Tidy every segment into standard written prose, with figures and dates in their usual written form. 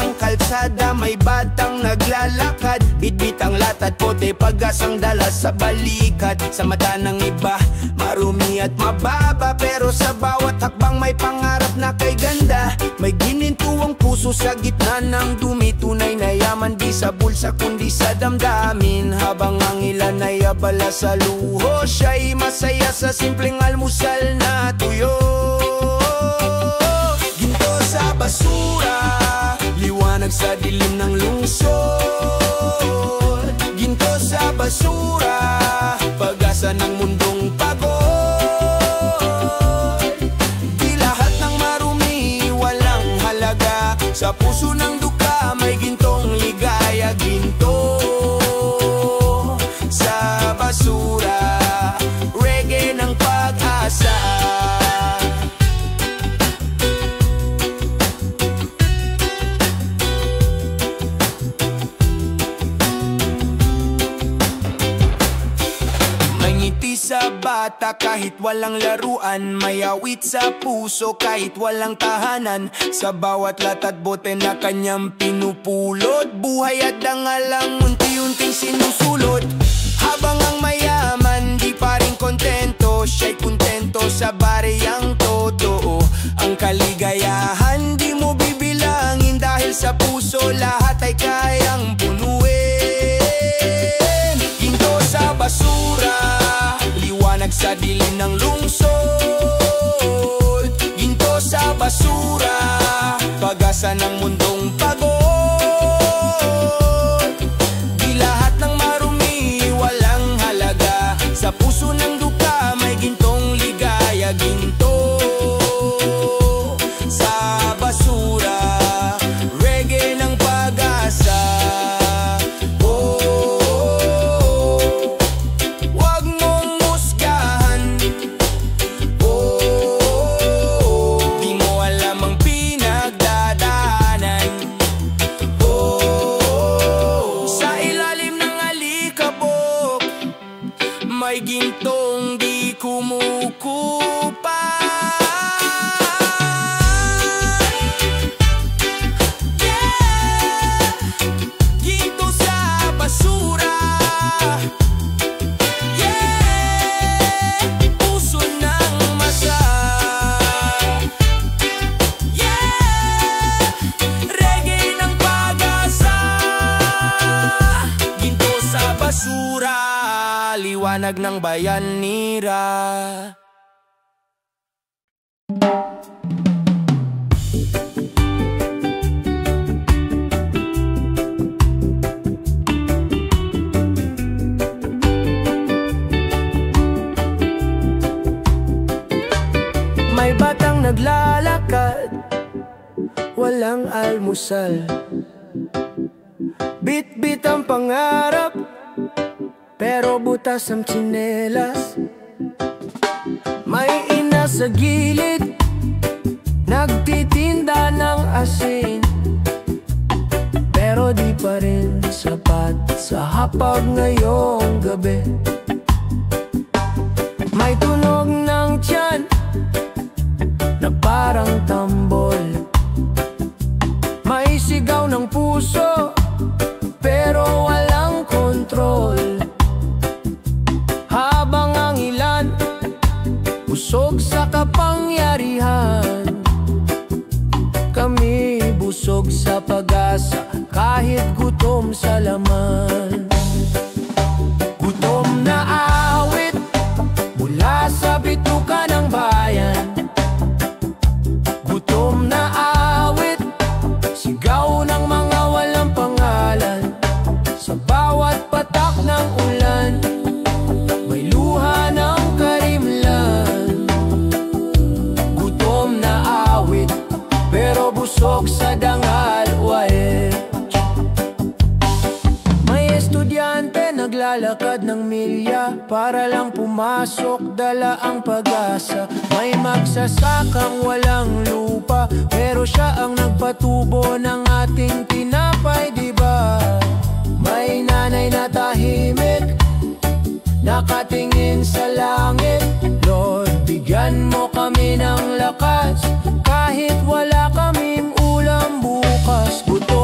ng kalsada, may batang naglalakad. Bitbit ang latat, pote, pag-asang dala sa balikat. Sa mata ng iba, marumi at mababa, pero sa bawat hakbang may pangarap na kay ganda. May ginintuang puso sa gitna ng dumi, tunay na yaman di sa bulsa kundi sa damdamin. Habang ang ilan ay abala sa luho, siya'y masaya sa simpleng almusal na tuyo. Ginto sa basura, liwanag sa dilim ng lungsod. Ginto sa basura, pag-asa ng mundong pagod. Di lahat ng marumi walang halaga, sa puso ng duka may gintong ligaya. Ginto sa basura, reggae ng pag-asa. May ngiti sa bata kahit walang laruan, may awit sa puso kahit walang tahanan. Sa bawat latat bote na kanyang pinupulot, buhay at dangalang unti-unting sinusulot. Habang ang mayaman di pa rin kontento, siya'y kontento sa bariyang totoo. Ang kaligayahan di mo bibilangin, dahil sa puso lahat ay kayang punuin. Ginto sa basura, liwanag sa dilim ng lungsod. Ginto sa basura, pag-asa ng mundong pagod. Di lahat ng marumi walang halaga, sa puso ng duka may gintong ligaya. Ginto sa basura, reggae ng pag-asa. Wag mong musgahan, di mo alam ang pinagdadaanan. Sa ilalim ng alikabok, may gintong di kumukupa. Yeah! Ginto sa basura, yeah! Puso ng masa, yeah! Reggae ng pag-asa. Ginto sa basura, liwanag ng bayanira. May batang naglalakad, walang almusal. Bit-bit ang pangarap, pero butas ang tsinelas. May ina sa gilid, nagtitinda ng asin, pero di pa rin sapat sa hapag ngayong gabi. May tunog ng tiyan na parang tambol, may sigaw ng puso pero walang kontrol. Habang ang ilan busog sa kapangyarihan, kami busog sa pag-asa kahit gutom sa laman. Gutom na awit mula sa bituka ng bayan, gutom na awit, sigaw ng mga walang pangalan. Sa bawat patak ng ulan, may luha ng karimlan. Gutom na awit, pero busog sa dangal wae. May estudyante naglalakad ng milya para lang pumasok, dala ang pag-asa. May magsasakang walang lupa, pero siya ang nagpatubo ng ating tinapay, diba? May nanay na tahimik, nakatingin sa langit. Lord, bigyan mo kami ng lakas, kahit wala kaming ulam bukas. Buto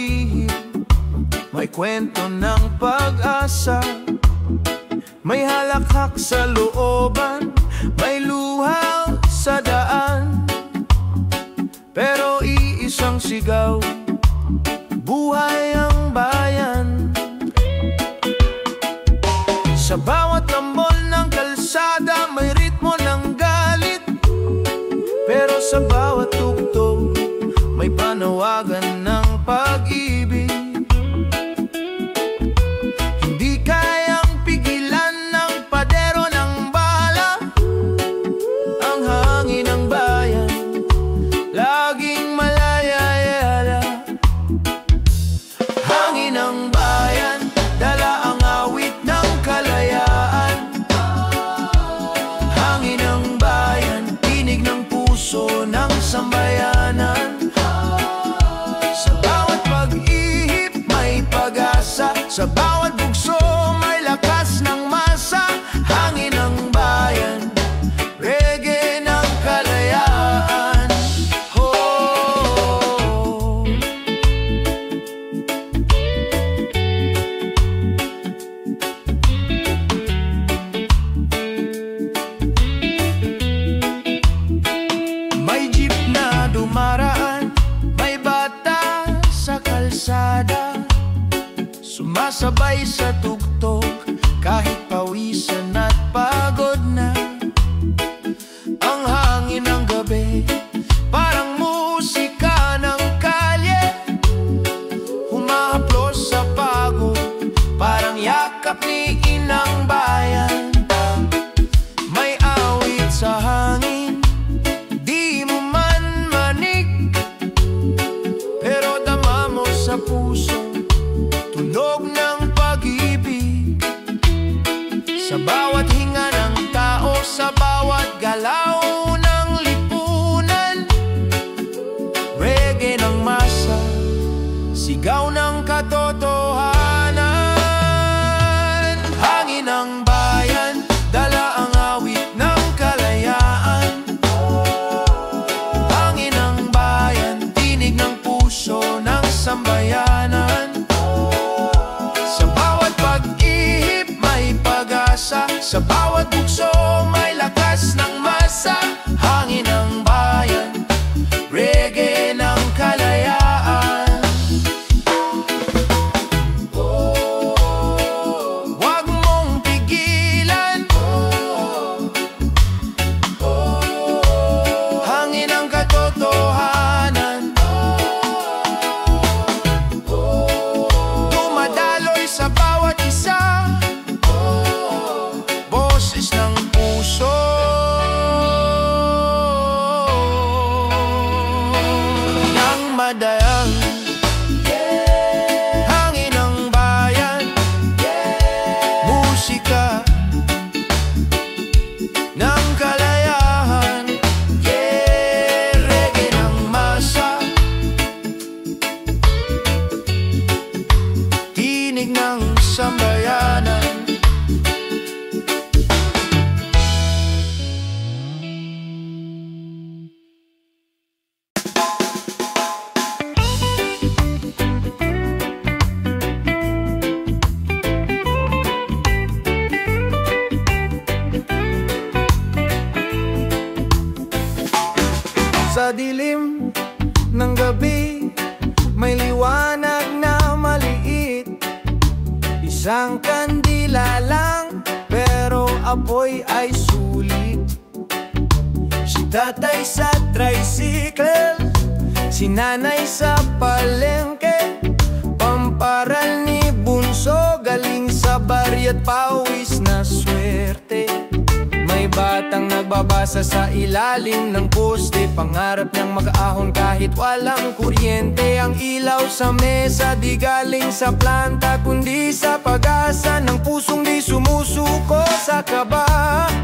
pag-ihip, may kwento ng pag-asa. May halakhak sa looban, may luha sa daan. Pero iisang sigaw, buhay ang bayan. Sa bawat lambol ng kalsada, may ritmo ng galit. Pero sa bawat tugtog, may panawagan ng pag-ibig. Hindi kayang pigilan ng padero ng bala ang hangin ng bayan, laging malayayala. Hangin ng bayan, dala ang awit ng kalayaan. Hangin ng bayan, tinig ng puso ng sambayanan. Sa bawat pag-ihip, may pag-asa. Sa bawat bugso, may lakas ng masa. Hangin ng bayan, reggae ng kalayaan. Oh. May jeep na dumaraan, may bata sa kalsada, sumasabay sa tugtog kahit pawisan at pagod na. Ang hangin ng gabi, parang musika ng kalye, humahaplos sa pagod, parang yakap ni inang bayan. May awit sa hangin, di mo man manig, pero dama mo sa puso tunog ng pag-ibig. Sa bawat hinga ng tao, sa bawat galaw ng lipunan, reggae ng masa, sigaw ng katotohanan. Hangin ng bayan, dala ang awit ng kalayaan. Hangin ng bayan, tinig ng puso ng sambayanan. Sa bawat pag-ihip, may pag-asa. Sa bawat bugso, may lakas ng masa. Hangin ng bayan, reggae ng kalayaan. Huwag mong pigilan, hangin ng katotohanan. Dumadaloy sa bawat isa, boses ng puso. Nang madayang hangin ng bayan, musika ng kalayaan. Reggae ng masa, tinig ng sambayanan. Sa dilim ng gabi, may liwanag na maliit. Isang kandila lang, pero apoy ay sulit. Si tatay sa tricycle, si nanay sa palengke, pamparal ni bunso, galing sa baryo at pawis na swerte. May batang nagbabasa sa ilalim ng poste, pangarap niyang makaahon kahit walang kuryente. Ang ilaw sa mesa di galing sa planta, kundi sa pag-asa ng pusong di sumusuko sa kaba.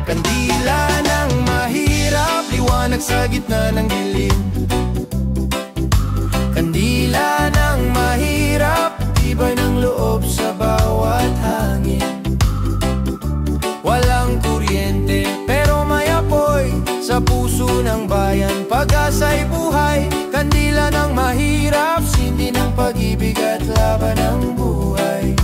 Kandila ng mahirap, liwanag sa gitna ng dilim. Kandila ng mahirap, tibay ng loob sa bawat hangin. Walang kuryente, pero may apoy sa puso ng bayan. Pag-asa'y buhay, kandila ng mahirap, sindi ng pag-ibig. pag-ibig at laban ng buhay.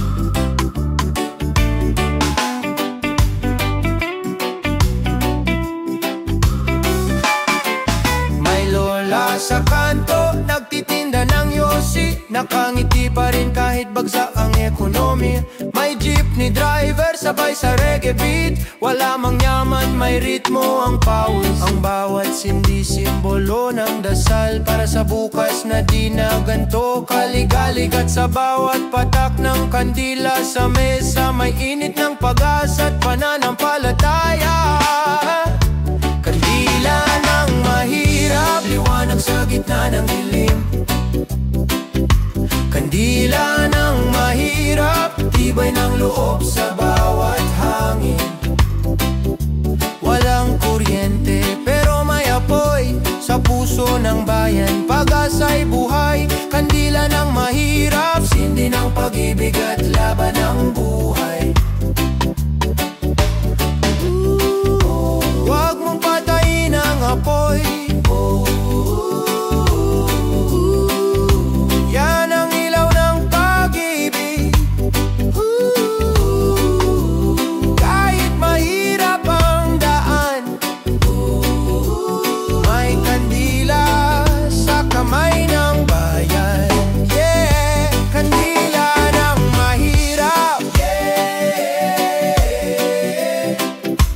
May lola sa kanto, nagtitinda ng yosi, nakangiti pa rin kahit bagsak ang ekonomiya. May jeepney driver, sabay sa reggae beat, wala mang yaman, may ritmo ang pawis. Ang bawat sindi simbolo ng dasal para sa bukas na di na ganto kaligalig. At sa bawat patak ng kandila sa mesa, may init ng pag-asa at pananampalataya. Kandila ng mahirap, liwanag sa gitna ng dilim. Kandila ng mahirap, tibay ng loob sa bawat hangin. Walang kuryente pero may apoy sa puso ng bayan, pag-asa'y buhay. Kandila ng mahirap, sindi ng pag-ibig at laban ng buhay. Huwag mong patayin ang apoy, yan ang ilaw ng pag-ibig. Kahit mahirap ang daan, may kandila sa kamay ng bayan. Yeah, kandila ng mahirap, yeah,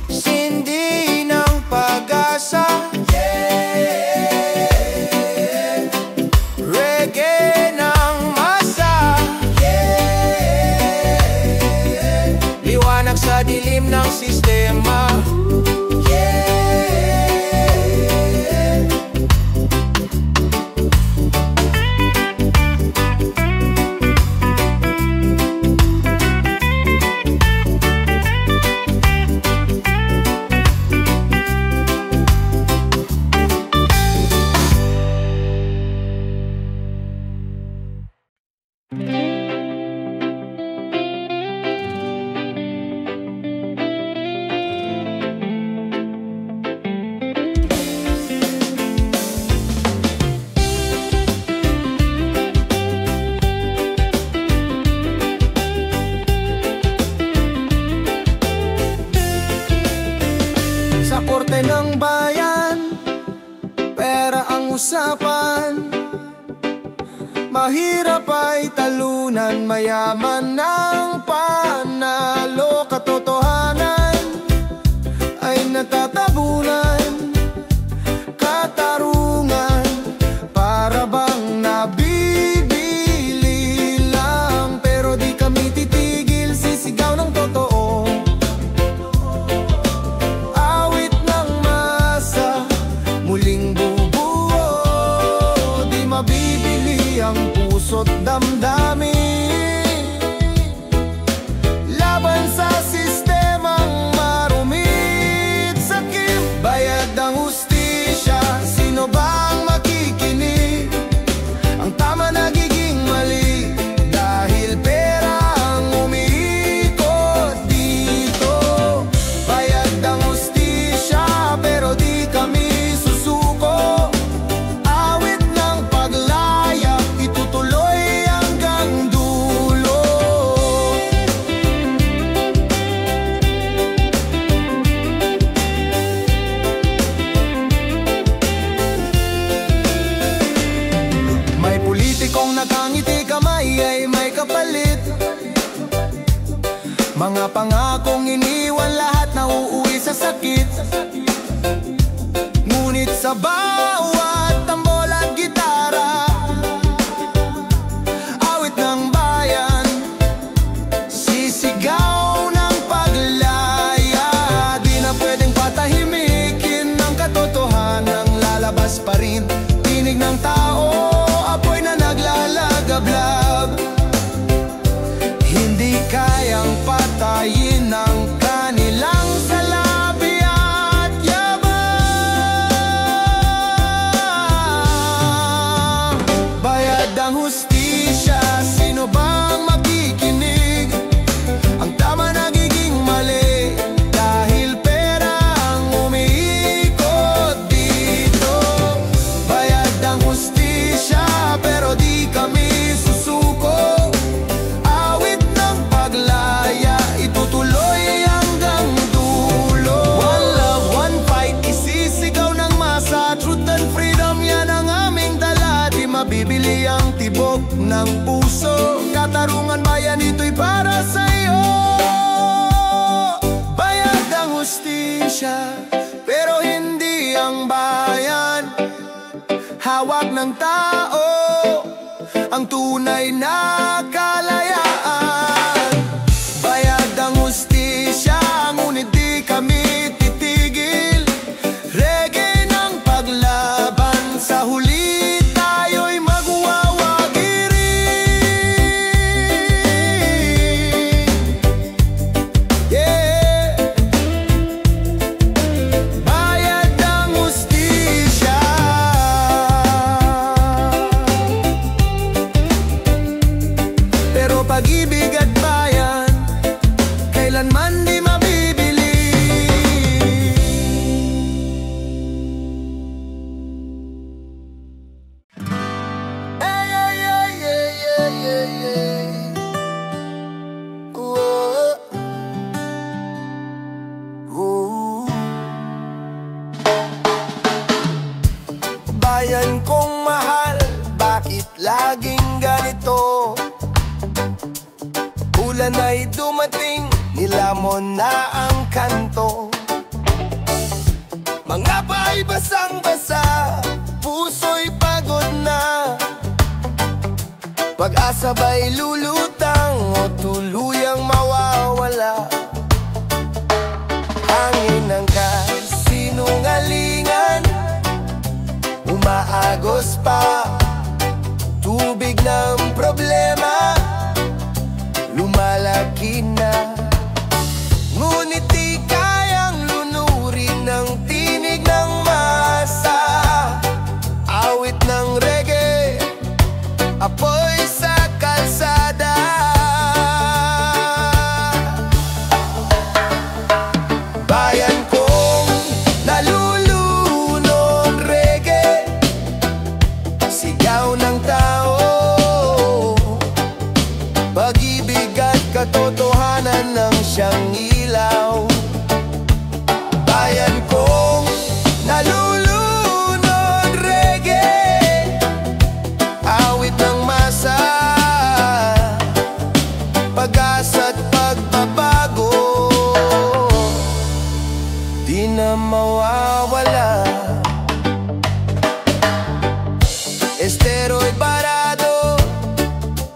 sindi ng pag-asa, yeah, reggae ng masa, yeah, liwanag sa dilim ng sistema, yeah. Sa korte ng bayan, pera ang usapan. Mahirap ay talunan, mayaman ng panalo. Katotohanan ay natatabunan, katarungan para bang nabibili lang. Pero di kami titigil, sisigaw ng totoo. Awit ng masa, muling bubuo, di mabibili ang puso't damdamin. Laban sa sistemang marumit, sakit, bayad ang hustisya. Sino bang makikinig? Ang tama nagiging mali dahil pera ang umiikot dito. Bayad ang hustisya pero di kami susuko. Awit ng paglaya, itutuloy hanggang dulo. May politikong nakangiti, kamay ay may kapalit. Mga pangakong iniwan, lahat na uuwi sa sakit. Ngunit sa bawat tambol at gitara, awit ng bayan, sisigaw ng paglaya. Di na pwedeng patahimikin ng katotohanan, lalabas pa rin. Tinig ng tao, apoy na naglalagablab. Hindi kayang patayin ang kanilang salapi at yaman. ng puso. Katarungan bayan, ito'y para sa'yo. Bayad ang hustisya, pero hindi ang bayan. Hawak ng tao ang tunay na kalayaan. Bayad ang hustisya, ngunit di kami titigil. Reggae ng paglaban, sa huli tayo'y magwawagi rin. Yeah. Bayad ang hustisya, pero pag-ibig at bayan kailanman di mabibili. Ay, ay, ay, ay, ay, ay, ay. Oh. Oh. Bayan kong mahal, bakit laging ganito? Ulan ay dumating, nilamon na ang kanto. Mga bahay basang-basa, puso'y pagod na. Pag-asa ba'y lulutang o tuluyang mawawala? Hangin ng kasinungalingan, umaagos pa. Tubig ng problema, lumalaki na. Ngunit di kayang lunurin ng tinig ng masa. Awit ng reggae, apoy sa kalsada. Bayan kong nalulunod, reggae, sigaw ng tao. Pag-ibig at katotohanan ng siyang ilaw. Bayan kong nalulunod, reggae, awit ng masa, pag-asa't pagbabago, di na mawawala. Estero'y barado,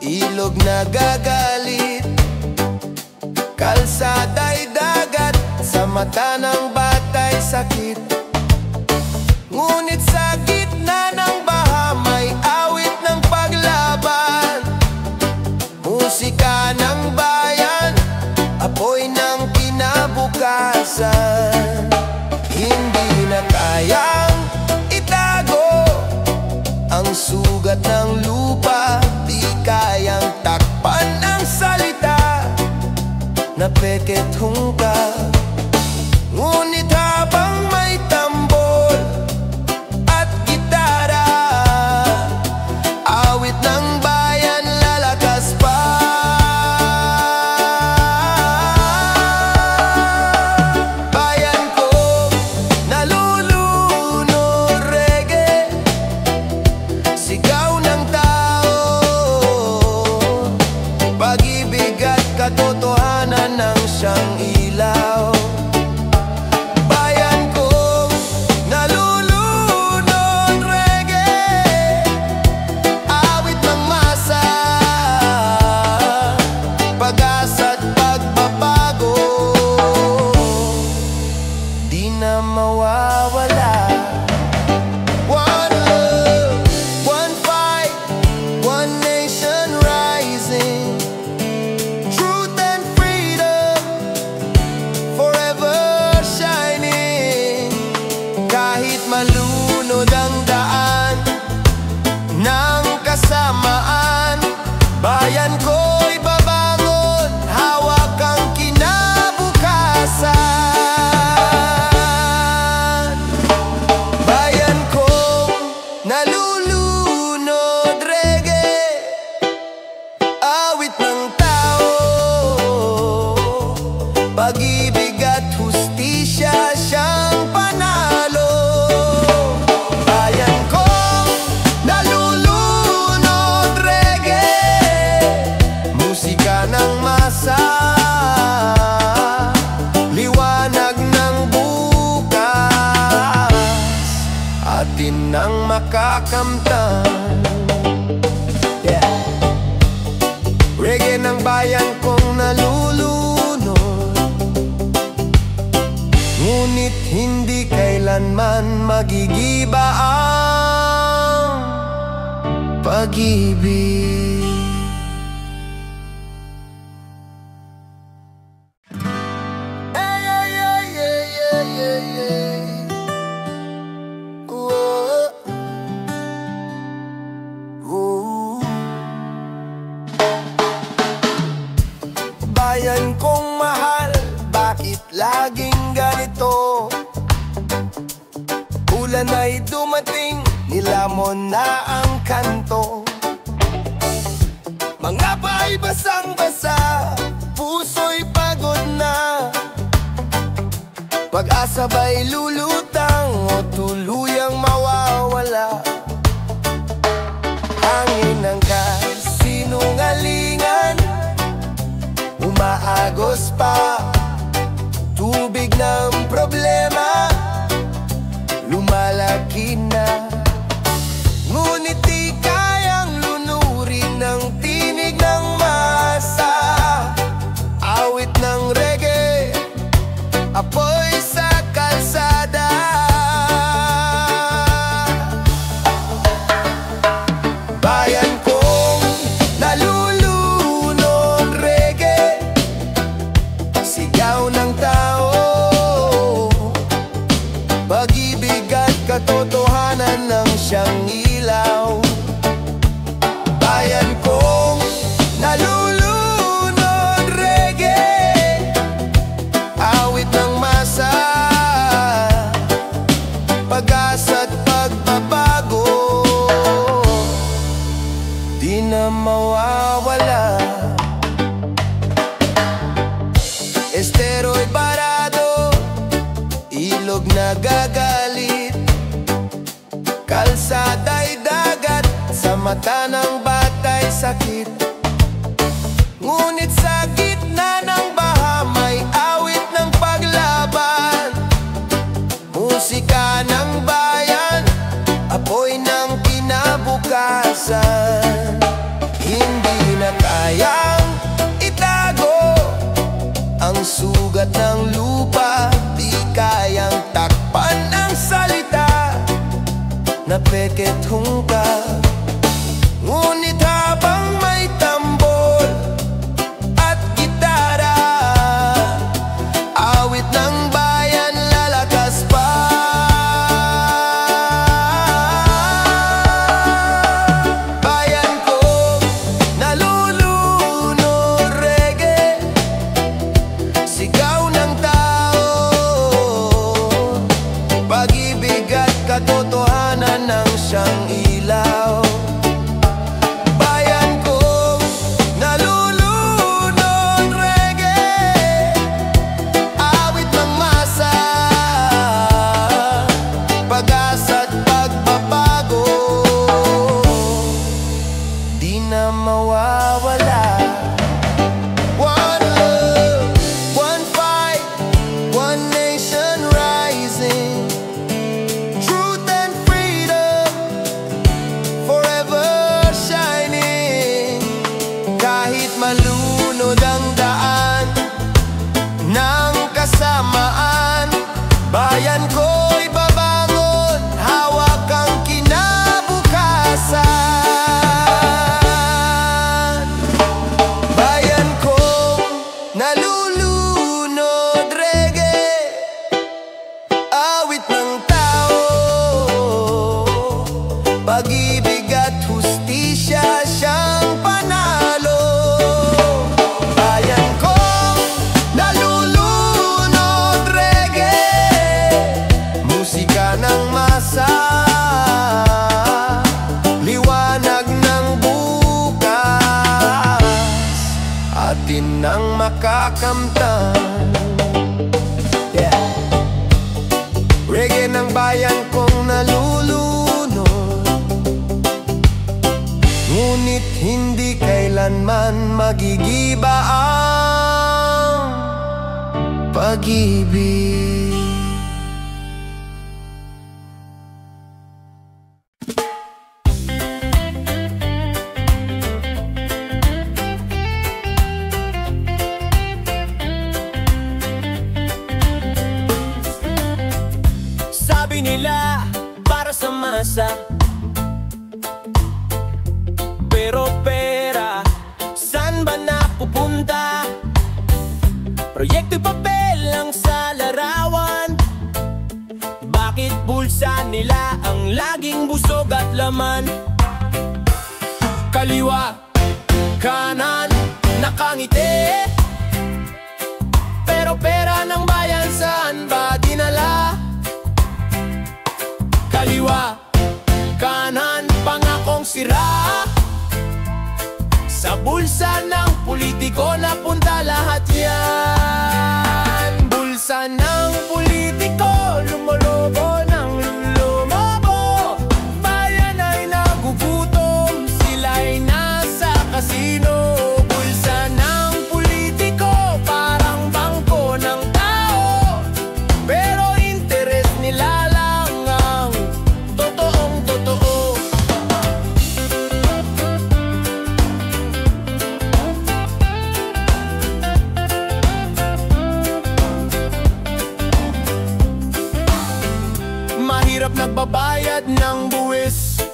ilog na gagalit, kalsada'y dagat, sa mata ng bata'y sakit. Ngunit sa gitna ng baha, may awit ng paglaban. Musika ng bayan, apoy ng kinabukasan. Hindi na kayang itago ang sugat ng lupa, di kayang takpan ang salita na peket hungkag. Ngunit habang may tambol at gitara, awit ng bayan lalakas pa. Bayan kong nalulunod, reggae, sigaw ng tao. Pag-ibig at katotohanan ng siyang ilaw. Bayan kong nalulunod, reggae, awit ng masa, pag-asa't pagbabago, di na mawawala. One love, one fight, one nation rising. Truth and freedom, forever shining. Kahit malunod ang daan ng kasamaan, bayan ko'y babangon, hawak ang kinabukasan. Bayan kong nalulunod, reggae, awit ng tao. Pag-ibig at hustisya siyang panalo. Bayan kong nalulunod, reggae, makakamtan. Yeah. Reggae ng bayan kong nalulunod, ngunit hindi kailanman magigiba ang pag-ibig. Bayan kong mahal, bakit laging ganito? Ulan ay dumating, nilamon na ang kanto. Mga bahay basang-basa, puso'y pagod na. Pag-asa ba'y lulutang o tuluyang mawawala? Hangin ng kasinungalingan, umaagos pa. Tubig ng problema, lumalaki na. Ngunit di kayang lunurin ng tinig ng masa. Awit ng reggae, apoy sa kalsada. Bayan kong nalulunod, reggae, sigaw ng tao. Pag-ibig at katotohanan ng siyang ilaw. Bayan kong nalulunod, reggae, awit ng masa, pag-asa't pagbabago, di na mawawala. Estero'y barado, ilog na gagalit, kalsada'y dagat, sa mata ng bata'y sakit. Ngunit sa gitna ng baha may awit ng paglaban. Musika ng bayan, apoy ng kinabukasan. Hindi na kayang itago ang sugat ng lupa, di kayang takpan ang salita na peket hungkag. Ngunit habang may tambol at gitara, awit ng bayan lalakas pa. Bayan kong nalulunod, reggae, sigaw ng tao. Pag-ibig at katotohanan ng siyang ilaw. Bayan kong nalulunod, reggae, awit ng masa, pag-asa't pagbabago, di na mawawala. One love, one fight, one nation rising. Truth and freedom forever shining. Kahit malunod ang daan ng kasamaan, bayan ko'y babangon, hawak ang kinabukasan. Bayan kong nalulunod, reggae, awit ng tao. Pag-ibig at hustisya siyang panalo. Bayan kong nalulunod, reggae, musika ng masa, liwanag ng bukas, atin ang makakamtan. Yeah. Reggae ng bayan kong nalulunod, ngunit hindi kailanman magigiba ang pag-ibig. masa. Pero pera, saan ba napupunta? Proyekto'y papel lang sa larawan. Bakit bulsa nila ang laging busog at laman? Kaliwa, kanan, nakangiti, pero pera ng bayan saan ba dinala? Kaliwa, kanan, pangakong sira, sa bulsa ng politiko napunta lahat yan. Bulsa ng politiko, lumolobo ng lumobo. Bayan ay nagugutom, sila'y nasa kasino. Bulsa ng politiko, parang bangko ng tao, pero interes nila lang ang totoong totoo. Mahirap nagbabayad ng buwis,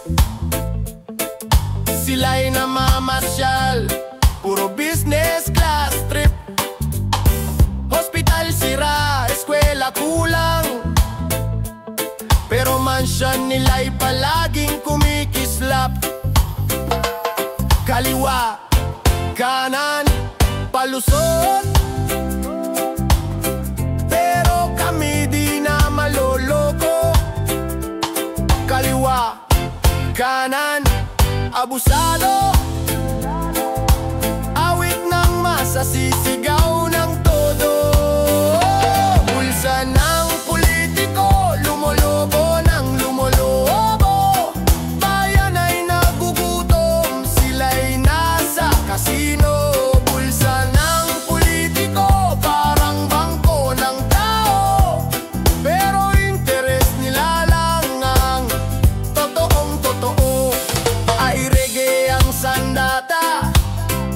sila'y namamasyal, puro business class trip. Hospital sira, eskwela kulang, pero mansyon nila'y palaging kumikislap. Kaliwa, kanan, palusot, pero kami di na maloloko. Kaliwa, kanan, abusado, awit ng masa, sisigaw ng todo. Bulsa ng politiko, lumolobo ng lumolobo. Bayan ay nagugutom, sila'y nasa kasino. Bulsa ng politiko, parang bangko ng tao, pero interes nila lang ang totoong totoo. Ay reggae ang sandata,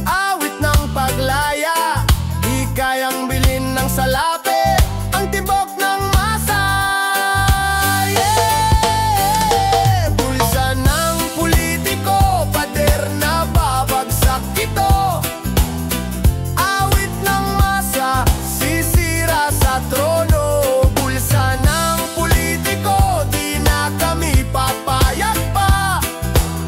awit ng paglaya, di kayang bilhin ng salapi ang tibok ng masa. Yeah! Bulsa ng politiko, pader na babagsak ito. Awit ng masa, sisira sa trono. Bulsa ng politiko, di na kami papayag pa.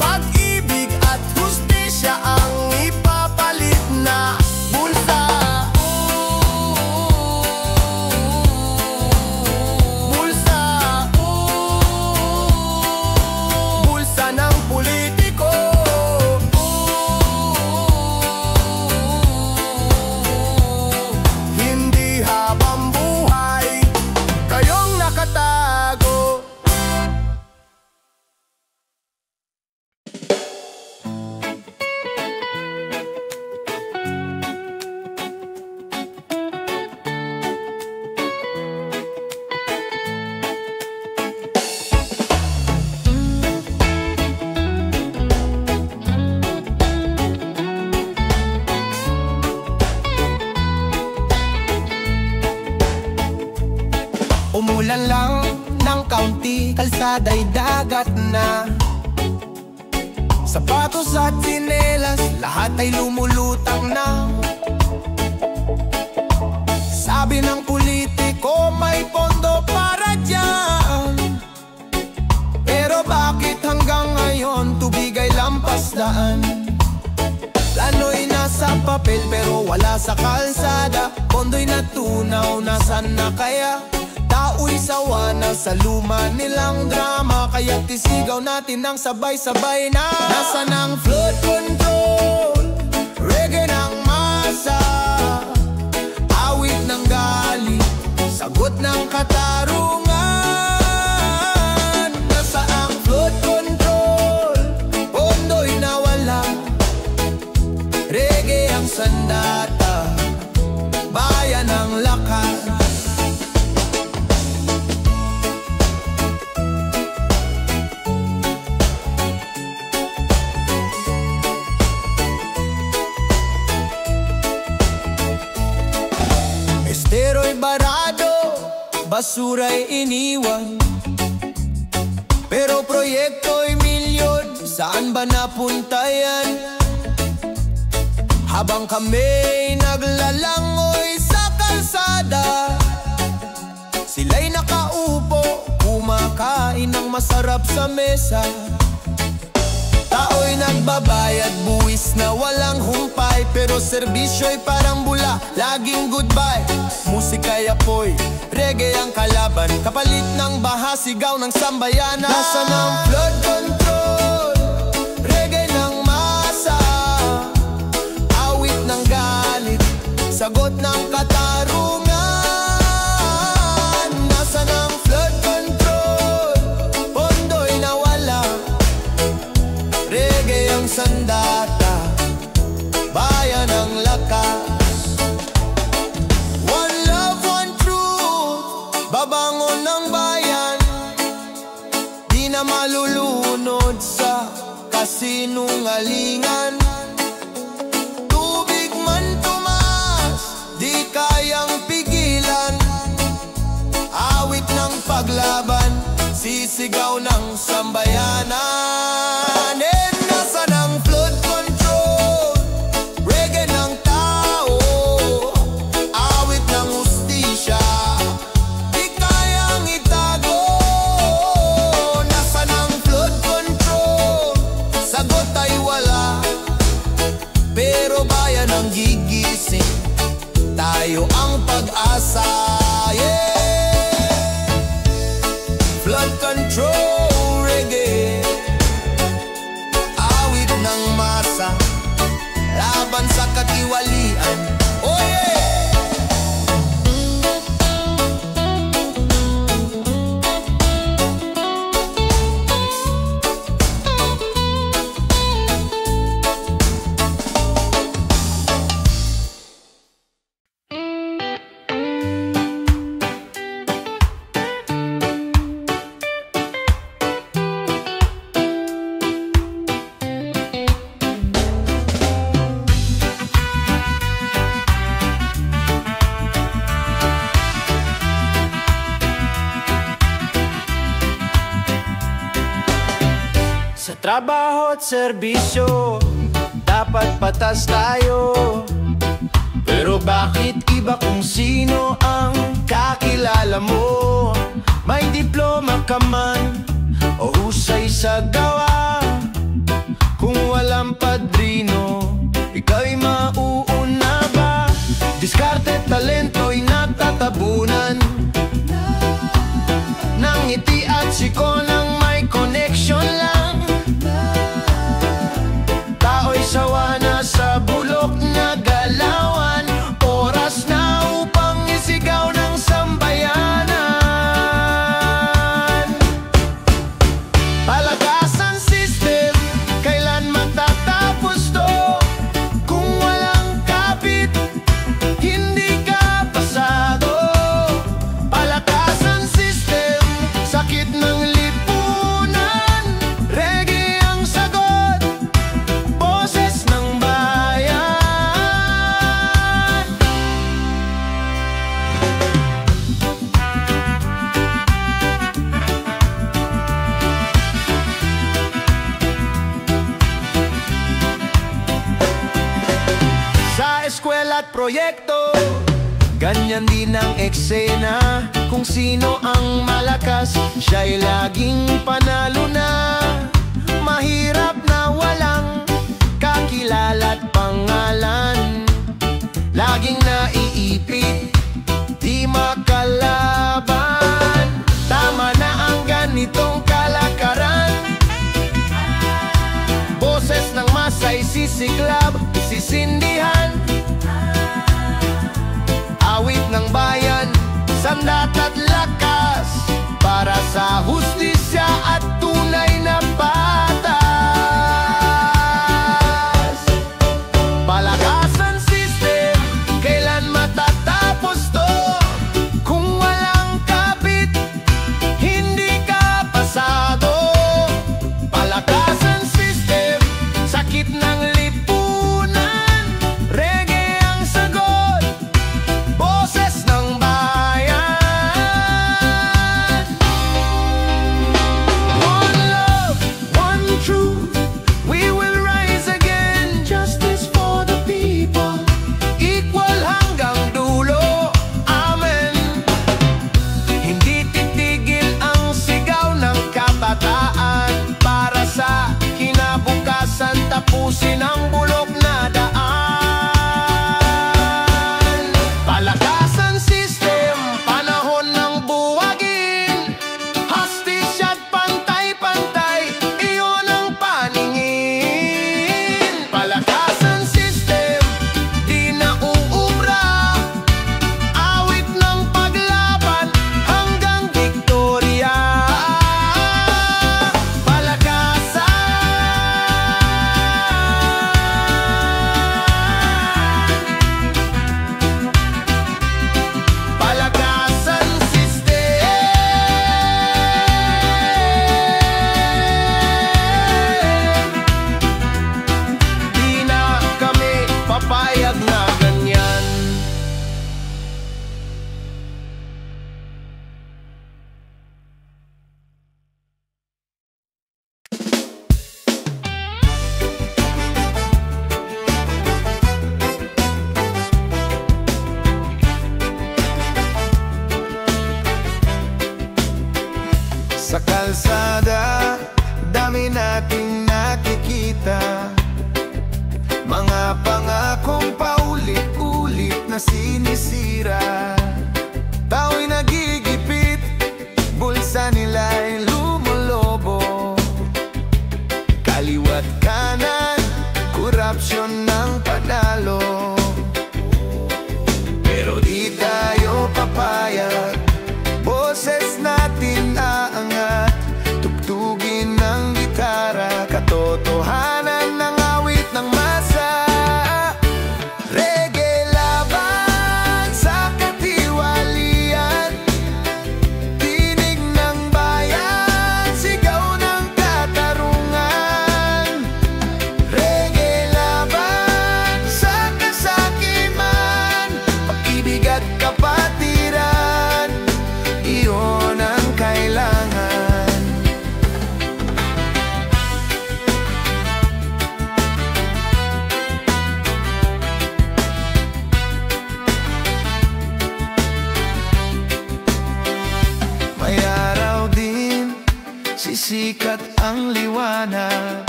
Pag-ibig at hustisya ang ipapalit na bulsa. Bulsa, bulsa ng politiko. Hindi habang buhay kayong nakatago. Umulan lang ng kaunti, kalsada'y dagat na. Sapatos at tsinelas, lahat ay lumulutang na. Sabi ng politiko, may pondo para dyan, pero bakit hanggang ngayon tubig ay lampas daan? Plano'y nasa papel pero wala sa kalsada, pondo'y natunaw, nasan na kaya? Tao'y sawa na sa luma nilang drama, kaya tisigaw natin ng sabay-sabay na. Nasaan ang flood control, reggae ng masa, awit ng galit, sagot ng katarungan. Nasaan ang flood control, pondo'y nawala, reggae ang sandata, bayan ang lakas. Estero'y barado, basura'y iniwan, Pero proyekto'y milyon, saan ba napunta yan? Habang kami naglalangoy sa kalsada, sila'y nakaupo, kumakain ng masarap sa mesa. Tao'y nagbabayad, buwis na walang humpay, pero serbisyo'y parang bula, laging goodbye. Musika'y apoy, reggae ang kalaban, kapalit ng baha, sigaw ng sambayanan. Nasa ng flood control, reggae ng masa, awit ng galit, sagot ng katarungan. Nasa ng flood control, pondo'y nawala, reggae ang sandata, bayan ang lakas. One love, one truth, babangon ng bayan, di na malulunod sa kasinungalingan. Tubig man tumaas, di kayang pigilan, awit ng paglaban, sisigaw ng sambayanan. Nasa ng flood control, reggae ng tao, awit ng hustisya, di kayang itago. Nasa ng flood control, sagot ay wala, pero bayan ang gigising, tayo ang pag-asa. Flood control, reggae, awit ng masa, laban sa katiwalian. Oh yeah! Sa trabaho at serbisyo, dapat patas tayo. Pero bakit iba kung sino ang kakilala mo? May diploma ka man o husay sa gawa, kung walang padrino, ikaw'y mauuna ba? Diskarte, talento'y natatabunan, ng ngiti at siko ng may connection lang. Tao'y sawa na sa bulok na galawan, oras na upang isigaw ng sambayanan. Palakasan system, kailan matatapos to? Kung walang kapit, hindi ka pasado. Palakasan system, sakit ng lipunan, reggae ang sagot, boses ng bayan. Sa eskwela at proyekto, ganyan din ang eksena. Kung sino ang malakas, siya'y laging panalo na. Mahirap na walang kakilala at pangalan, laging naiipit, di makalaban. Tama na ang ganitong kalakaran, boses ng masay sisiklab, sisindihan, awit ng bayan, sandat at lakas, para sa hustisya at tunay na patas. Palakasan system, kailan matatapos to? Kung walang kapit, hindi ka pasado. Palakasan system, sakit ng lipunan, na sinisira. Tao'y nagigipit, bulsa nila'y lumolobo. Kaliwat kanan, korupsyon ng panalo. Pero di tayo papayag, boses natin aangat. Tugtugin ng gitara, katotohanan ng awit ng masa. Reggae laban sa katiwalian, tinig ng bayan, sigaw ng katarungan. Reggae laban sa kasakiman, pag-ibig at kapatiran, iyon ang kailangan. May araw din, sisikat ang liwanag.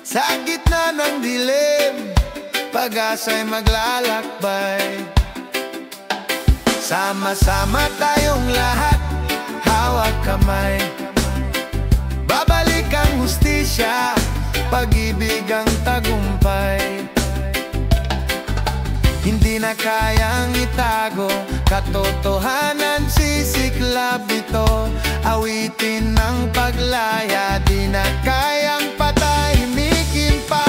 Sa gitna ng dilim, pag-asa'y maglalakbay. Sama-sama tayong lahat, hawak kamay. Babalik ang hustisya, pag-ibig ang tagumpay. Hindi na kayang itago, katotohanan sisiklab ito. Awitin ng paglaya, di na kayang patahimikin pa.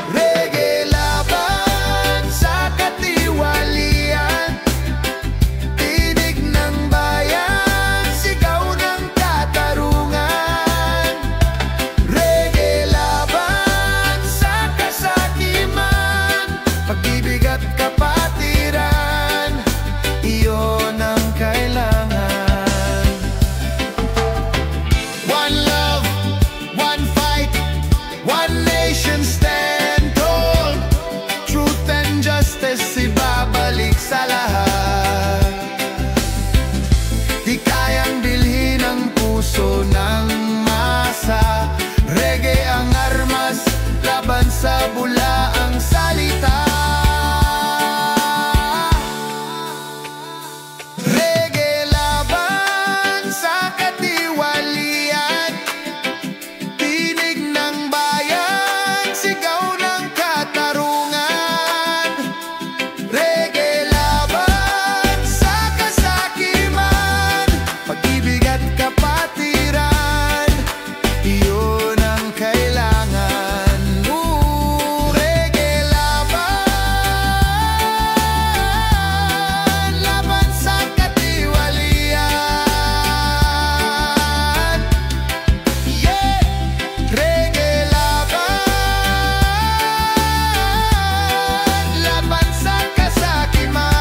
Reggae laban sa katiwalian, tinig ng bayan, sigaw ng katarungan. Reggae laban sa kasakiman, pag-ibig at kapatiran, iyon ang kailangan. One love, one fight, one nation stand tall. Truth and justice ibabalik sa lahat. Di kayang bilhin ang puso ng masa. Reggae ang armas, laban sa bula ang salita. Reggae laban sa katiwalian, tinig ng bayan, sigaw ng katarungan. Reggae laban sa kasakiman, pag-ibig at kapatiran, iyon ang kailangan. Reggae laban, laban sa katiwalian. Yeah! Reggae laban, laban sa kasakiman.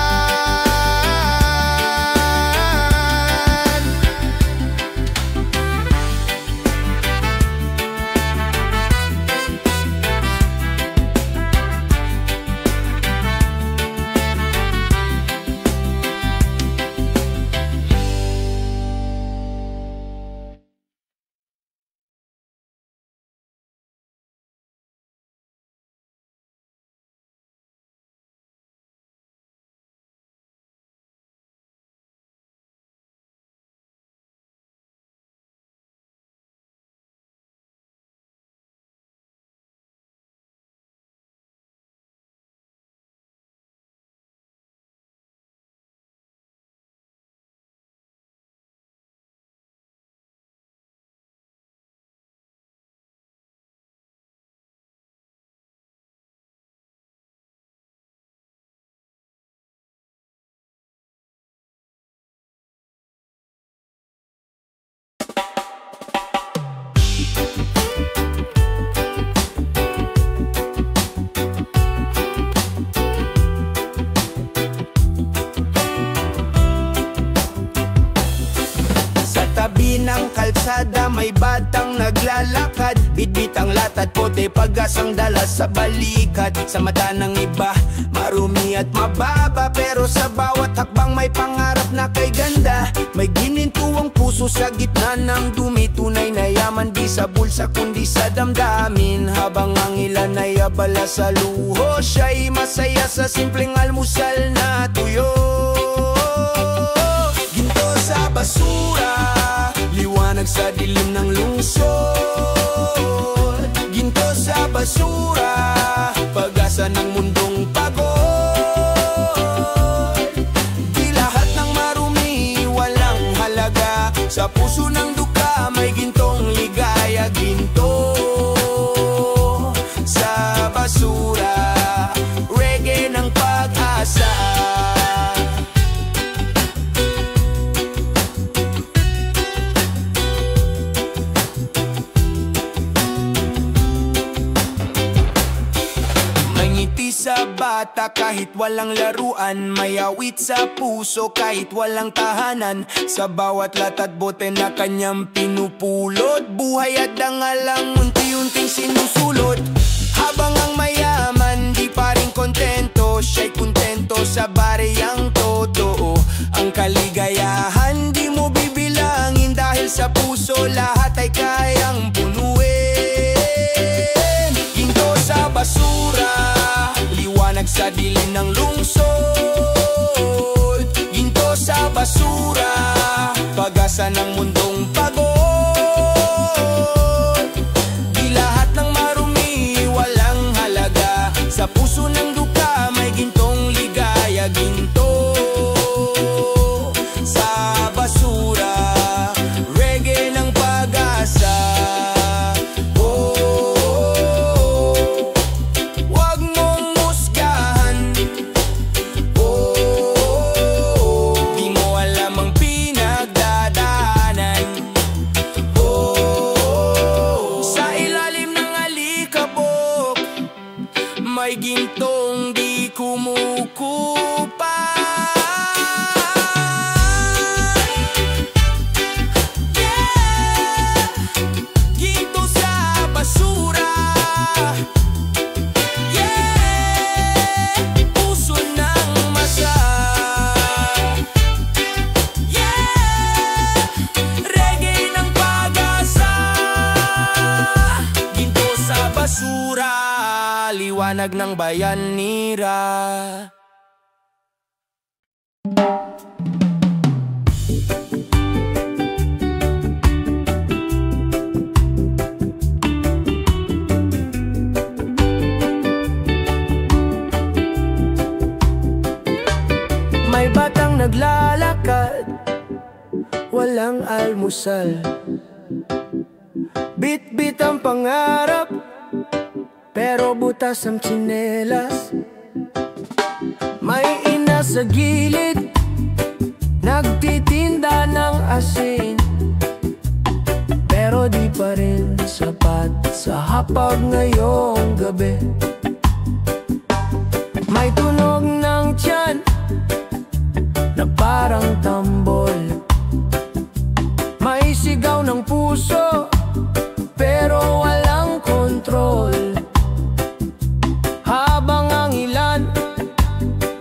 Tabi ng kalsada may batang naglalakad, bitbit ang latat, pote pag-asang dala sa balikat. Sa mata ng iba, marumi at mababa, pero sa bawat hakbang may pangarap na kay ganda. May ginintuang puso puso sa gitna ng dumi. Tunay na yaman di sa bulsa kundi sa damdamin. Habang ang ilan ay abala sa luho, siya'y masaya sa simpleng almusal na tuyo. Ginto sa basura, liwanag sa dilim ng lungsod. Ginto sa basura, pag-asa ng mundong pagod. Di lahat ng marumi walang halaga, sa puso ng duka may gintong ligaya. Ginto sa basura, reggae ng pag-asa. Sa bata kahit walang laruan, may awit sa puso kahit walang tahanan. Sa bawat latat bote na kanyang pinupulot, buhay at dangalang unti-unting sinusulot. Habang ang mayaman di pa rin kontento, siya'y kontento sa bareyang totoo. Ang kaligayahan di mo bibilangin, dahil sa puso lahat ay kayang punuin. Ginto sa basura, liwanag sa dilim ng lungsod. Ginto sa basura, pag-asa ng mundong pagod. Di lahat ng marumi walang halaga, sa puso ng duka may gintong ligaya. Ginto sa basura, reggae ng pag-asa. May gintong di kumukupa. Yeah! Ginto sa basura. Yeah! Puso ng masa. Yeah! Reggae ng pag-asa. Ginto sa basura, liwanag ng bayanira. May batang naglalakad, walang almusal. Bit-bit ang pangarap, pero butas ang tsinelas. May ina sa gilid, nagtitinda ng asin, pero di pa rin sapat sa hapag ngayong gabi. May tunog ng tiyan na parang tambol, may sigaw ng puso, pero walang kontrol. Habang ang ilan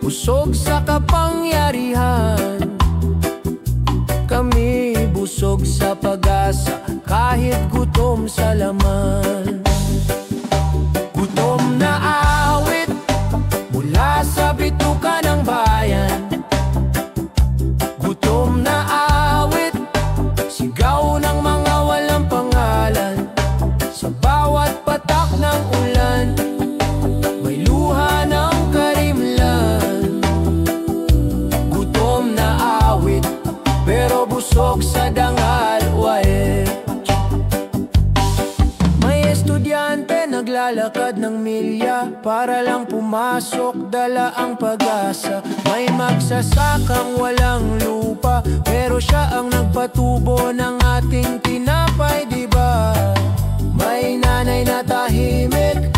busog sa kapangyarihan, kami busog sa pag-asa kahit gutom sa laman. Gutom na awit mula sa bituka ng bayan. Gutom na awit, sigaw ng mga walang pangalan. Sa bawat patak ng ulan, may luha ng karimlan. Gutom na awit, pero busog sa dangal wae. May estudyante naglalakad ng milya para lang pumasok, dala ang pag-asa. May magsasakang walang lupa, pero siya ang nagpatubo ng ating tinapay, diba? May nanay na tahimik,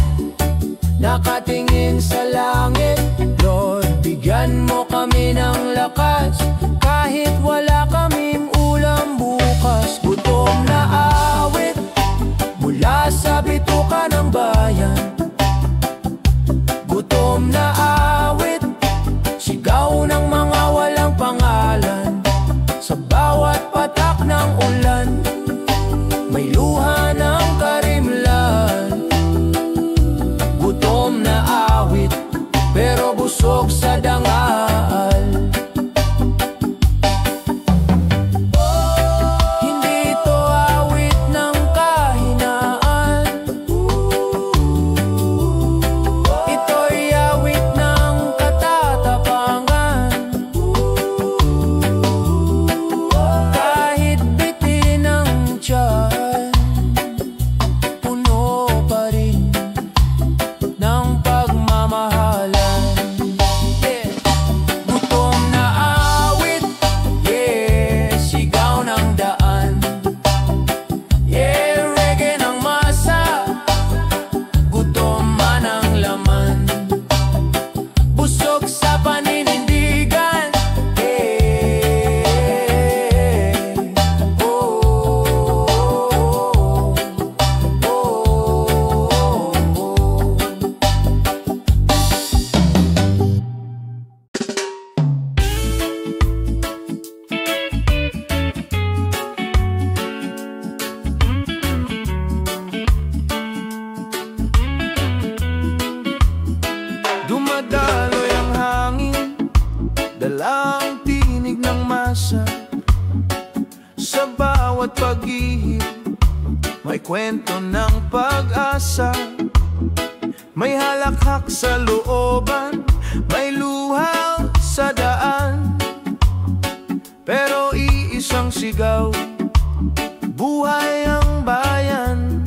nakatingin sa langit. Lord, bigyan mo kami ng lakas, kahit wala kaming ulam bukas. Gutom na awit mula sa bituka ng bayan. Gutom na awit, sigaw ng mga walang pangalan. Sa bawat patak ng bawat pag-ihip may kwento ng pag-asa. May halakhak sa looban, may luha sa daan. Pero iisang sigaw, buhay ang bayan.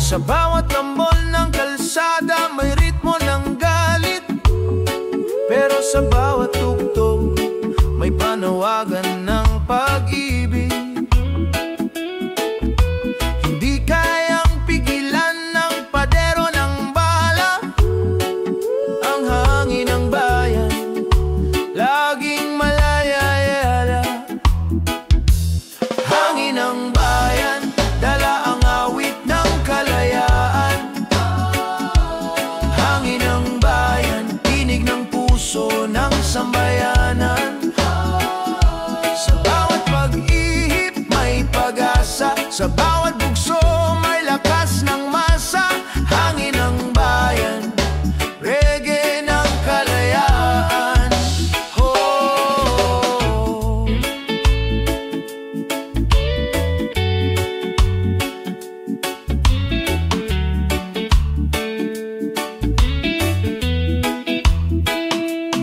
Sa bawat lambol ng kalsada may ritmo ng galit, pero sa bawat tugtog may panawagan ng pag-ibig. Hindi kayang pigilan ng padero ng bala ang hangin ng bayan, laging malayayala. Hangin ng bayan, dala ang awit ng kalayaan. Hangin ng bayan, tinig ng puso ng sambayanan. Sa bawat pag-ihip may pag-asa, sa bawat bugso may lakas ng masa. Hangin ng bayan, reggae ng kalayaan. Oh.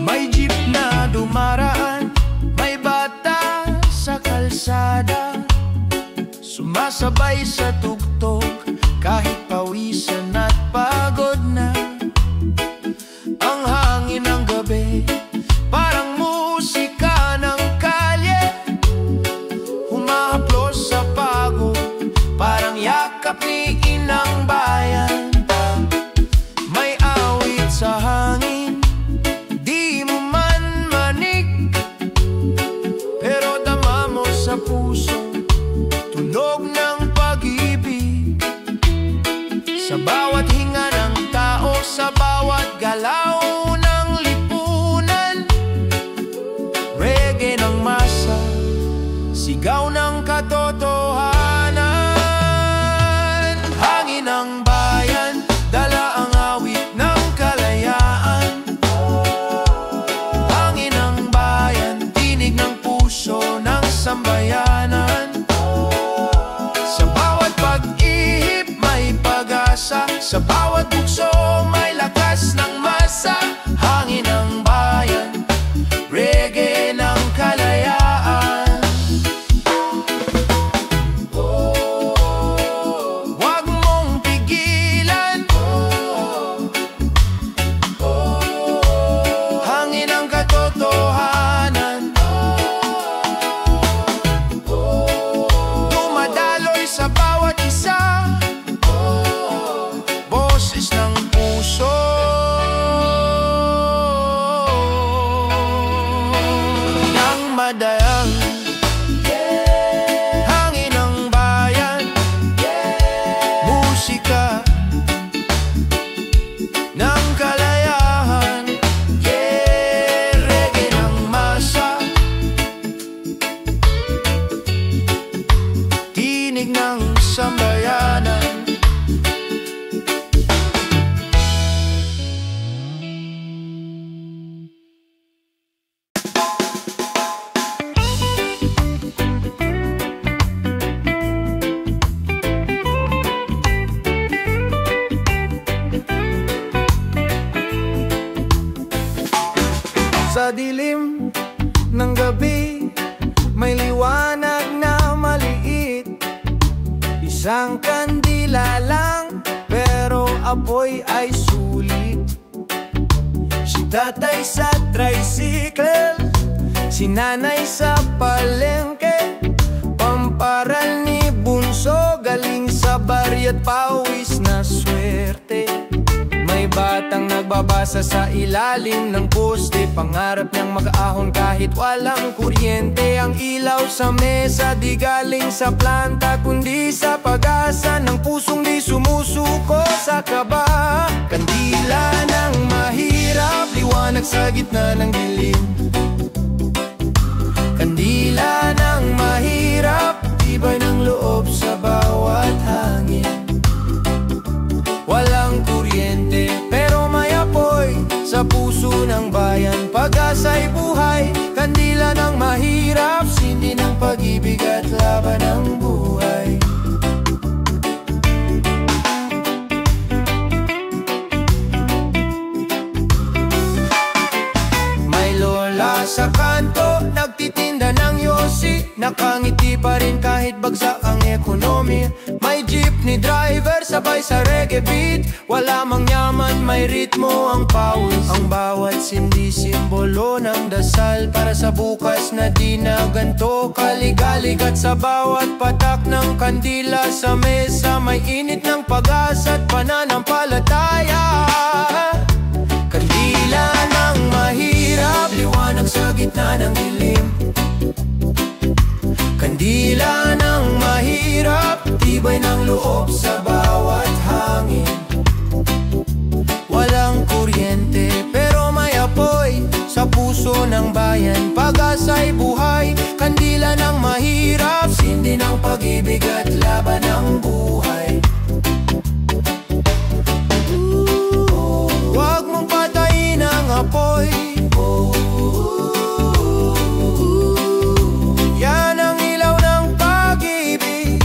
May jeep na dumaraan, may bata sa kalsada, sumasabay sa tugtog kahit pawisan at pagod na. Ang hangin ng gabi parang musika ng kalye, humahaplos sa pagod parang yakap ni inang bayan. May awit sa hangin, di mo man manig, pero dama mo sa puso tunog ng pag-ibig. Sa bawat hinga ng tao, sa bawat galaw ng lipunan, reggae ng masa, sigaw ng katotohanan. Hangin ng bayan, dala ang awit ng kalayaan. Hangin ng bayan, tinig ng puso ng sambayanan. Sa bawat pag-ihip may pag-asa, sa bawat bugso may lakas ng masa. Hangin ng bayan, reggae ng kalayaan. Huwag mong pigilan, hangin ng katotohanan. Dumadaloy sa bawat isa, boses ng puso ng madayang. Hangin ng bayan, musika ng kalayaan. Reggae ng masa, tinig ng sambayanan. Sa dilim ng gabi may liwanag na maliit, isang kandila lang pero apoy ay sulit. Si tatay sa tricycle, si nanay sa palengke, pamparal ni bunso galing sa baryo at pawis na swerte. May batang nagbabasa sa ilalim ng poste, pangarap niyang mag-ahon kahit walang kuryente. Ang ilaw sa mesa di galing sa planta, kundi sa pag-asa ng pusong di sumusuko sa kaba. Kandila ng mahirap, liwanag sa gitna ng dilim. Kandila ng mahirap, tibay ng loob sa bawat hangin. Walang kuryente pero may apoy sa puso ng bayan. Pag-asa'y buhay, kandila ng mahirap, sindi ng pag-ibig at laban ng buhay. May lola sa kanto, nagtitinda ng yosi, nakangiti pa rin kahit bagsak ang ekonomi. May jeepney driver, sabay sa reggae beat, wala mang yaman, may ritmo ang pawis. Ang bawat sindi simbolo ng dasal para sa bukas na di na ganto kaligalig. At sa bawat patak ng kandila sa mesa, may init ng pag-asa at pananampalataya. Kandila ng mahirap, liwanag sa gitna ng dilim. Kandila ng mahirap, tibay ng loob sa bawat hangin. Walang kuryente pero may apoy sa puso ng bayan, pag-asa'y buhay. Kandila ng mahirap, sindi ng pag-ibig at laban ng buhay. Huwag mong patayin ang apoy, yan ang ilaw ng pag-ibig.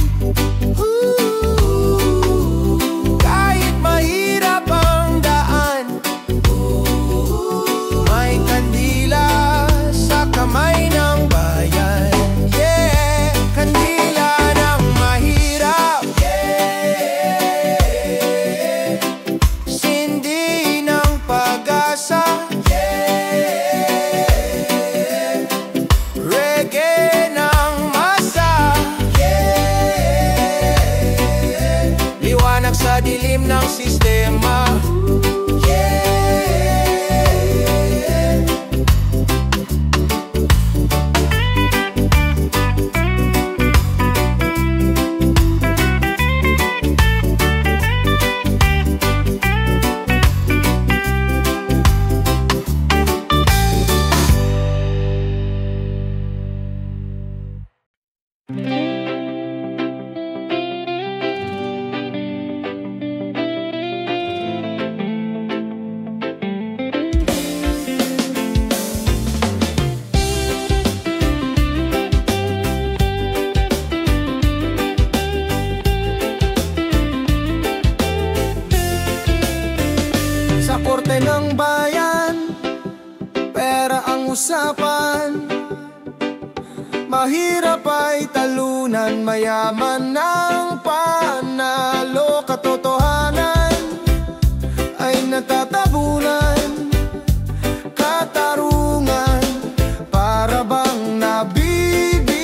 Kahit mahirap ang daan, may kandila sa kamay ng bayan. Yeah, kandila ng mahirap, yeah, sindi ng pag-asa, yeah, reggae ng masa, yeah, liwanag sa dilim ng sistema, yeah. Sa korte ng bayan, pera ang usapan. Mahirap ay talunan, mayaman ng panalo. Katotohanan ay natatabunan, katarungan para bang nabibili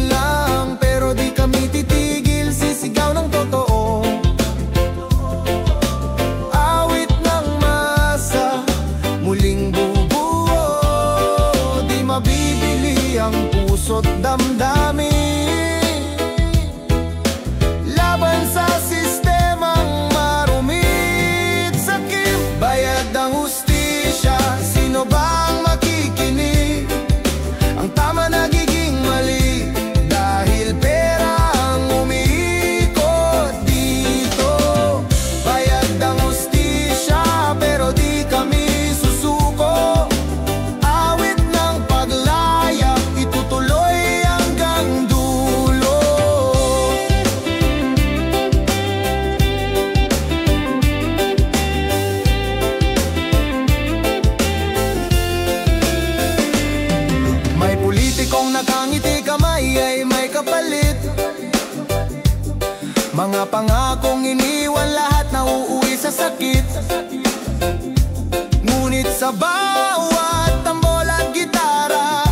lang. Pero di kami titigil, sisigaw ng totoo. Awit ng masa, muling bubuo, di mabibili ang puso't damdamin. Laban sa sistemang marumit, sakit, bayad ang hustisya. Sino bang makikinig? Ang tama nagiging mali dahil pera ang umiikot dito. Bayad ang hustisya pero di kami susuko. Awit ng paglaya, itutuloy hanggang dulo. May politikong nakangiti, kamay ay may kapalit. Mga pangakong iniwan, lahat na uuwi sa sakit. Ngunit sa bawat tambol at gitara,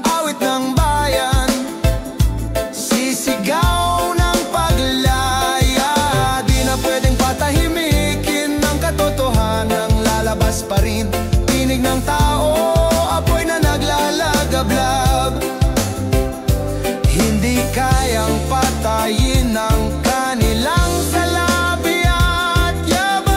awit ng bayan, sisigaw ng paglaya. Di na pwedeng patahimikin ng katotohanan, lalabas pa rin tinig ng tao, apoy na naglalagablab. Hindi kayang patayin ang kanilang salabi at yaman.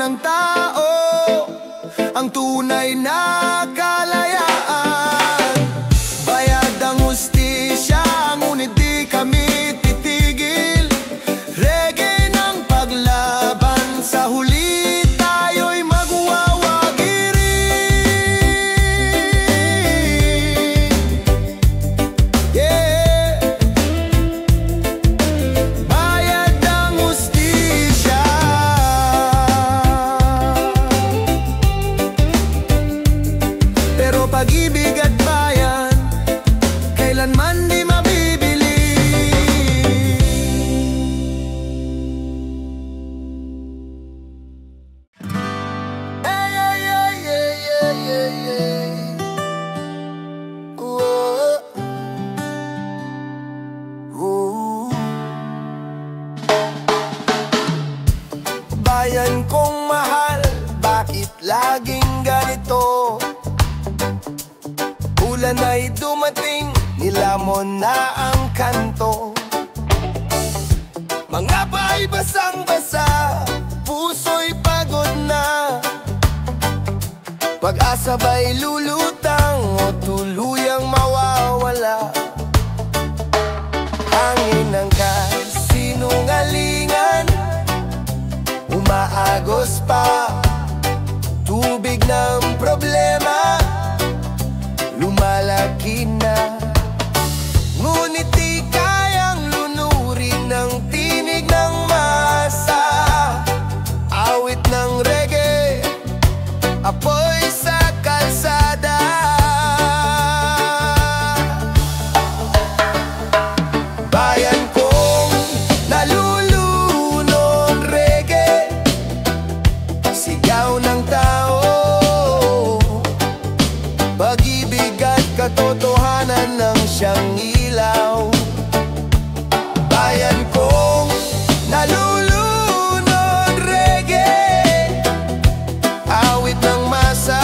ng tao ang tunay na kalayaan. Bayad ang hustisya, ngunit di kami titigil. Reggae ng paglaban, sa huli tayo'y magwawagi rin. Yeah. Bayad ang hustisya, pero pag-ibig at bayan kailanman di mabibili. Hey, hey, hey, hey, hey, hey, hey. Whoa. Whoa. Bayan kong mahal, bakit laging ganito? Ulan ay dumating, nilamon na ang kanto. Mga bahay basang-basa, puso'y pagod na. Pag-asa ba'y lulutang o tuluyang mawawala? Hangin ng kasinungalingan, umaagos pa. Tubig ng problema, lumalaki na. Ngunit di kayang lunurin ng tinig ng masa. Awit ng reggae, apoy sa kalsada. Bayan kong nalulunod, reggae, sigaw ng tao. Pag-ibig at katotohanan ng siyang ilaw. Bayan kong nalulunod, reggae, awit ng masa,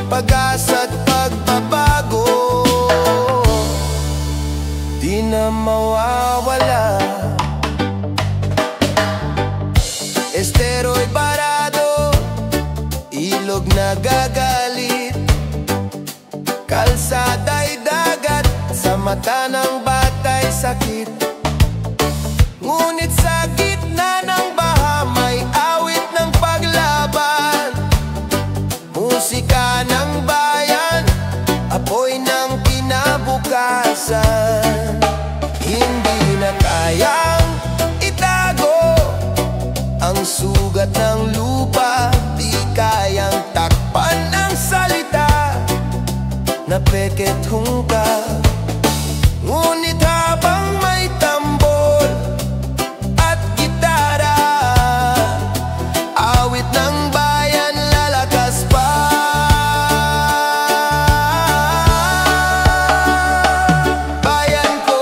pag-asa't pagbabago, di na mawawala. Estero'y barado, ilog na gagalit, kalsada'y dagat, sa mata ng bata'y sakit. Ngunit sa gitna ng baha may awit ng paglaban, musika ng bayan, apoy ng kinabukasan. Hindi na kayang itago ang sugat ng lupa, di kayang takpan ng salita na peket hungkag. Ngunit habang may tambol at gitara, awit ng bayan lalakas pa. Bayan ko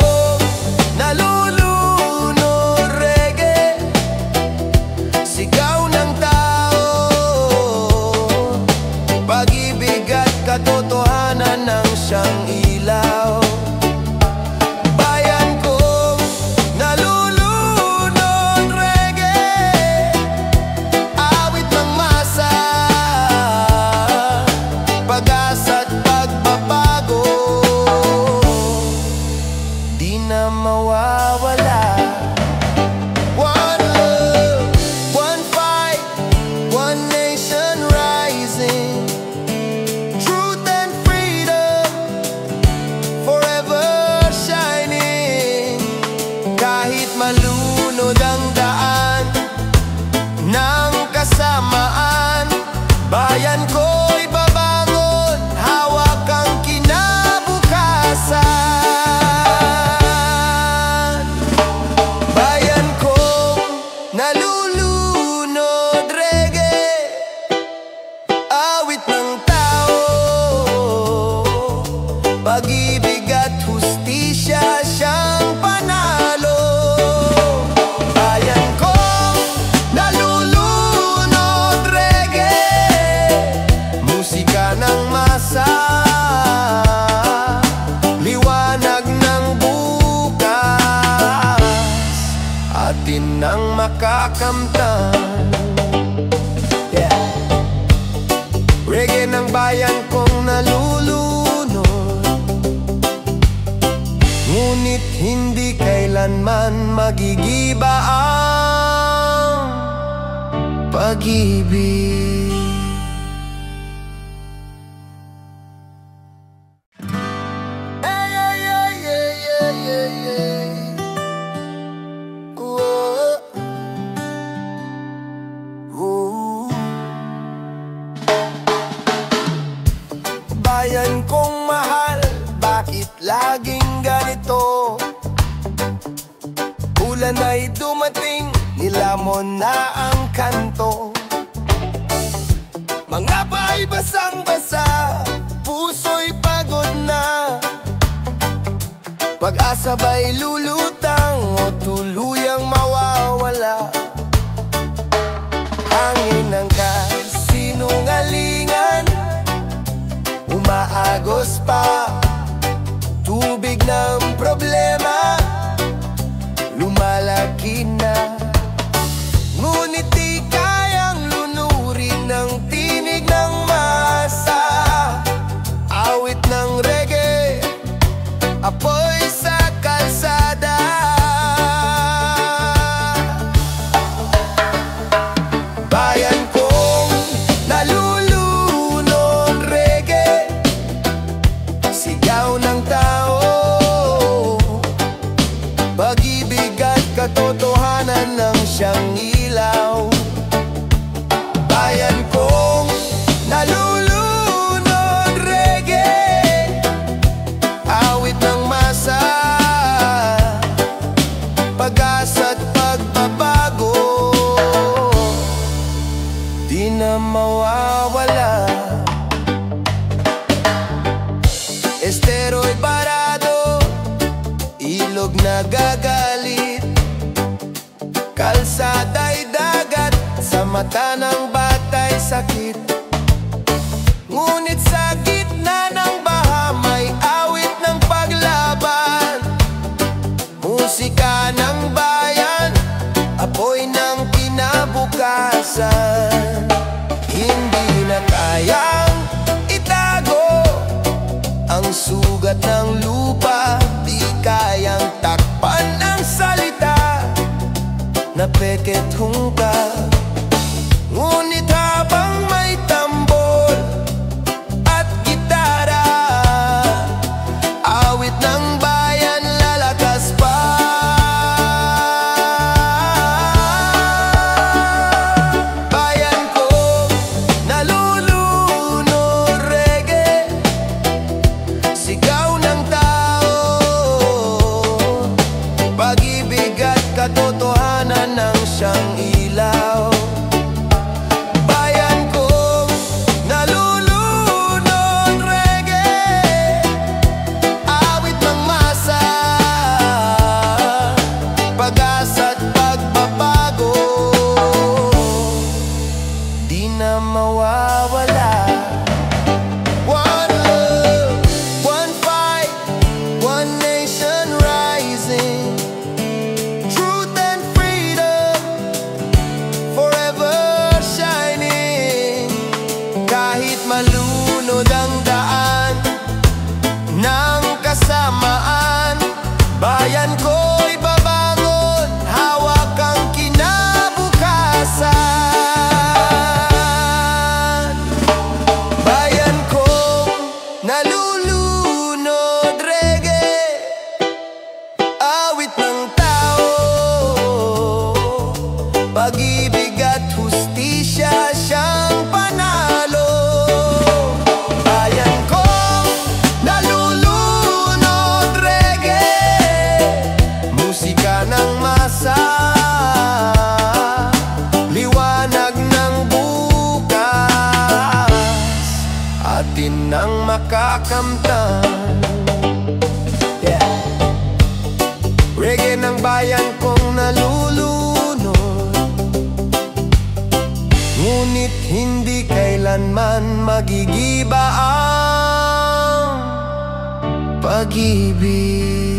nalulunod, reggae, sigaw ng tao. Pag-ibig at katotohanan ng siyang ilaw. Bayan kong nalulunod, reggae, awit ng masa, pag-asa't pagbabago, di na mawawala. One love, one fight, one nation rising. Truth and freedom forever shining. Kahit malunod ang daan ng kasamaan, bayan ko'y babangon, hawak ang kinabukasan. Bayan kong nalulunod, reggae, awit ng tao. Pag-ibig at hustisya siyang panalo. atin ang makakamtan. Yeah. Reggae ng bayan kong nalulunod, ngunit hindi kailanman magigiba ang pag-ibig. Bayan kong mahal, bakit laging ganito? Ulan ay dumating, nilamon na ang kanto. Mga bahay basang-basa, puso'y pagod na. Pag-asa ba'y lulutang o tuluyang mawawala? Hangin ng kasinungalingan, umaagos pa. Tubig ng problema, lumalaki na. Ngunit di kayang lunurin ng tinig ng masa. Awit ng reggae, apoy sa kalsada. Bayan kong nalulunod, reggae, sigaw ng tao. Pag-ibig at katotohanan ng siyang ilaw. Bayan kong nalulunod, reggae, awit ng masa, pag-asa't pagbabago, di na mawawala. Estero'y barado, ilog na gagalit, kalsada'y dagat, sa mata ng bata'y sakit. Ngunit sa gitna ng baha may awit ng paglaban. Musika ng bayan, apoy ng kinabukasan. Hindi na kayang itago ang sugat ng lupa, di kayang takpan ng salita na peket hungkag. Ngunit habang may tambol at gitara, awit ng bayan lalakas pa. Bayan ko nalulunod, reggae, sigaw ng tao. Pag-ibig at katotohanan ng siyang ilaw. Bayan kong nalulunod, reggae, awit ng masa, pag-asa't pagbabago, di na mawawala. One love, one fight, one nation rising. Truth and freedom forever shining. Kahit malunod ang daan ng kasamaan, bayan ko'y babangon, hawak ang kinabukasan. Bayan kong nalulunod, reggae, awit ng tao. Pag-ibig at hustisya siyang panalo. Bayan kong nalulunod, reggae, musika ng masa, liwanag ng bukas, atin ang makakamtan. Yeah. Reggae ng bayan kong nalulunod, ngunit hindi kailanman magigiba ang pag-ibig.